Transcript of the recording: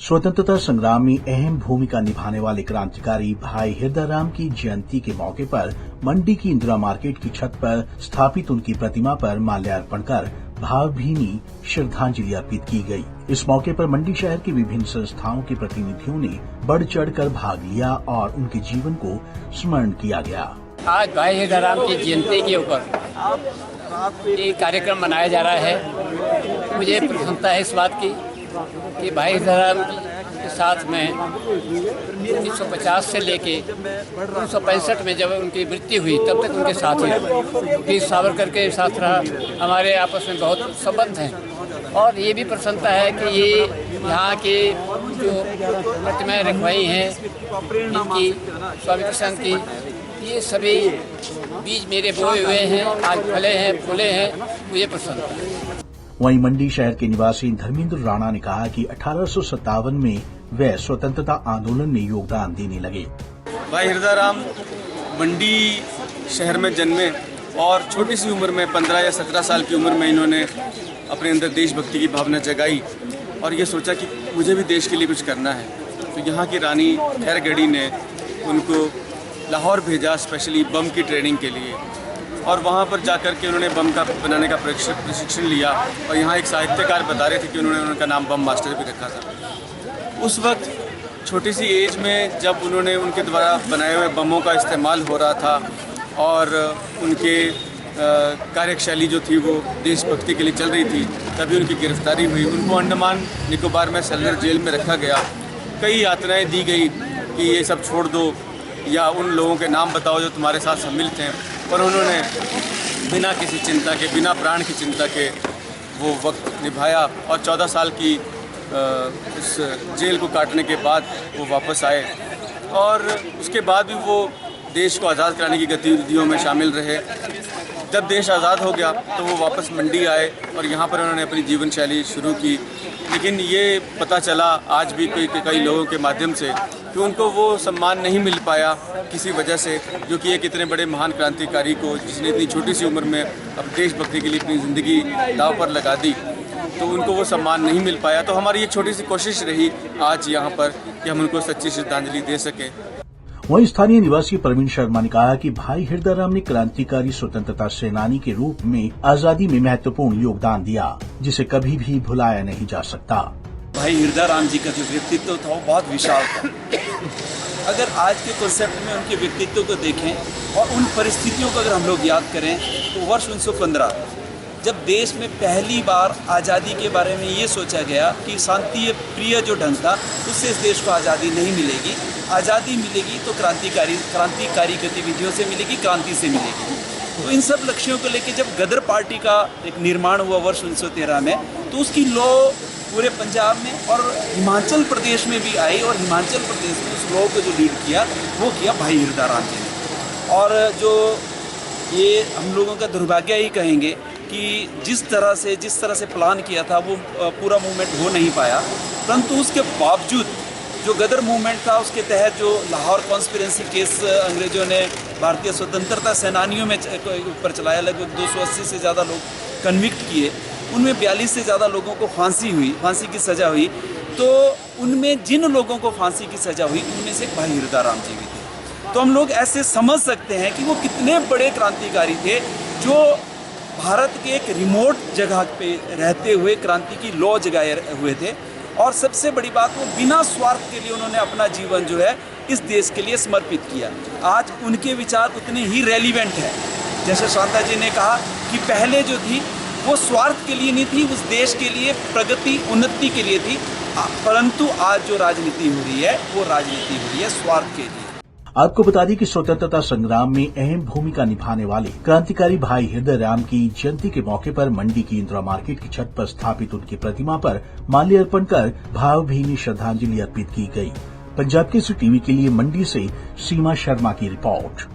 स्वतंत्रता संग्राम में अहम भूमिका निभाने वाले क्रांतिकारी भाई हृदयराम की जयंती के मौके पर मंडी की इंदिरा मार्केट की छत पर स्थापित उनकी प्रतिमा पर माल्यार्पण कर भावभीनी श्रद्धांजलि अर्पित की गई। इस मौके पर मंडी शहर की विभिन्न संस्थाओं के प्रतिनिधियों ने बढ़ चढ़कर भाग लिया और उनके जीवन को स्मरण किया गया। आज भाई हृदयराम की जयंती के ऊपर ये कार्यक्रम मनाया जा रहा है। मुझे प्रसन्नता है इस बात की कि भाई हृदयराम के साथ में 1950 से लेके 1965 में जब उनकी मृत्यु हुई तब तक उनके साथ ही वीर सावरकर के साथ रहा। हमारे आपस में बहुत संबंध हैं और ये भी प्रसन्नता है कि ये यहाँ के जो प्रतिमाएं रखवाई हैं इनकी स्वामी कृष्ण की, ये सभी बीज मेरे बोए हुए हैं, आज फले हैं फूले हैं, मुझे प्रसन्नता है। वहीं मंडी शहर के निवासी धर्मेंद्र राणा ने कहा कि 1857 में वे स्वतंत्रता आंदोलन में योगदान देने लगे। भाई हृदयराम मंडी शहर में जन्मे और छोटी सी उम्र में 15 या 17 साल की उम्र में इन्होंने अपने अंदर देशभक्ति की भावना जगाई और ये सोचा कि मुझे भी देश के लिए कुछ करना है। तो यहाँ की रानी खैरगढ़ी ने उनको लाहौर भेजा स्पेशली बम की ट्रेनिंग के लिए और वहाँ पर जाकर के उन्होंने बम का बनाने का प्रशिक्षण लिया। और यहाँ एक साहित्यकार बता रहे थे कि उन्होंने उनका नाम बम मास्टर भी रखा था। उस वक्त छोटी सी एज में जब उन्होंने उनके द्वारा बनाए हुए बमों का इस्तेमाल हो रहा था और उनके कार्यशैली जो थी वो देशभक्ति के लिए चल रही थी, तभी उनकी गिरफ्तारी हुई। उनको अंडमान निकोबार में सेलुलर जेल में रखा गया। कई यातनाएँ दी गई कि ये सब छोड़ दो या उन लोगों के नाम बताओ जो तुम्हारे साथ सम्मिलित हैं, पर उन्होंने बिना किसी चिंता के, बिना प्राण की चिंता के वो वक्त निभाया और 14 साल की इस जेल को काटने के बाद वो वापस आए और उसके बाद भी वो देश को आज़ाद कराने की गतिविधियों में शामिल रहे। जब देश आज़ाद हो गया तो वो वापस मंडी आए और यहाँ पर उन्होंने अपनी जीवन शैली शुरू की। लेकिन ये पता चला आज भी कई लोगों के माध्यम से कि उनको वो सम्मान नहीं मिल पाया किसी वजह से, जो कि एक इतने बड़े महान क्रांतिकारी को, जिसने इतनी छोटी सी उम्र में अब देशभक्ति के लिए अपनी ज़िंदगी दांव पर लगा दी, तो उनको वो सम्मान नहीं मिल पाया। तो हमारी एक छोटी सी कोशिश रही आज यहाँ पर कि हम उनको सच्ची श्रद्धांजलि दे सकें। वहीं स्थानीय निवासी प्रवीण शर्मा ने कहा कि भाई हृदयराम ने क्रांतिकारी स्वतंत्रता सेनानी के रूप में आजादी में महत्वपूर्ण योगदान दिया, जिसे कभी भी भुलाया नहीं जा सकता। भाई हृदयराम जी का जो व्यक्तित्व था वो बहुत विशाल था। अगर आज के कॉन्सेप्ट में उनके व्यक्तित्व को देखें और उन परिस्थितियों को अगर हम लोग याद करें तो वर्ष 1915 जब देश में पहली बार आज़ादी के बारे में ये सोचा गया कि शांति प्रिय जो ढंग था उससे इस देश को आज़ादी नहीं मिलेगी, आज़ादी मिलेगी तो क्रांतिकारी गतिविधियों से मिलेगी, क्रांति से मिलेगी। तो इन सब लक्ष्यों को लेकर जब गदर पार्टी का एक निर्माण हुआ वर्ष 1913 में, तो उसकी लौ पूरे पंजाब में और हिमाचल प्रदेश में भी आई और हिमाचल प्रदेश में उस लॉ को जो लीड किया वो किया भाई हृदयराम जी ने। और जो ये हम लोगों का दुर्भाग्य ही कहेंगे कि जिस तरह से प्लान किया था वो पूरा मूवमेंट हो नहीं पाया, परंतु उसके बावजूद जो गदर मूवमेंट था उसके तहत जो लाहौर कॉन्स्पिरेंसी केस अंग्रेजों ने भारतीय स्वतंत्रता सेनानियों में ऊपर चलाया, लगभग 280 से ज़्यादा लोग कन्विक्ट किए, उनमें 42 से ज़्यादा लोगों को फांसी की सज़ा हुई। तो उनमें जिन लोगों को फांसी की सज़ा हुई उनमें से भाई हृदयराम जी भी थे। तो हम लोग ऐसे समझ सकते हैं कि वो कितने बड़े क्रांतिकारी थे जो भारत के एक रिमोट जगह पे रहते हुए क्रांति की लौ जगाए हुए थे। और सबसे बड़ी बात, वो बिना स्वार्थ के लिए उन्होंने अपना जीवन जो है इस देश के लिए समर्पित किया। आज उनके विचार उतने ही रेलिवेंट हैं। जैसे शांता जी ने कहा कि पहले जो थी वो स्वार्थ के लिए नहीं थी, उस देश के लिए, प्रगति उन्नति के लिए थी, परंतु आज जो राजनीति हो रही है वो राजनीति हो रही है स्वार्थ के लिए। आपको बता दें कि स्वतंत्रता संग्राम में अहम भूमिका निभाने वाले क्रांतिकारी भाई हृदयराम की जयंती के मौके पर मंडी की इंदिरा मार्केट की छत पर स्थापित उनकी प्रतिमा पर माल्यार्पण कर भावभीनी श्रद्धांजलि अर्पित की गई। पंजाब केसरी टीवी के लिए मंडी से सीमा शर्मा की रिपोर्ट।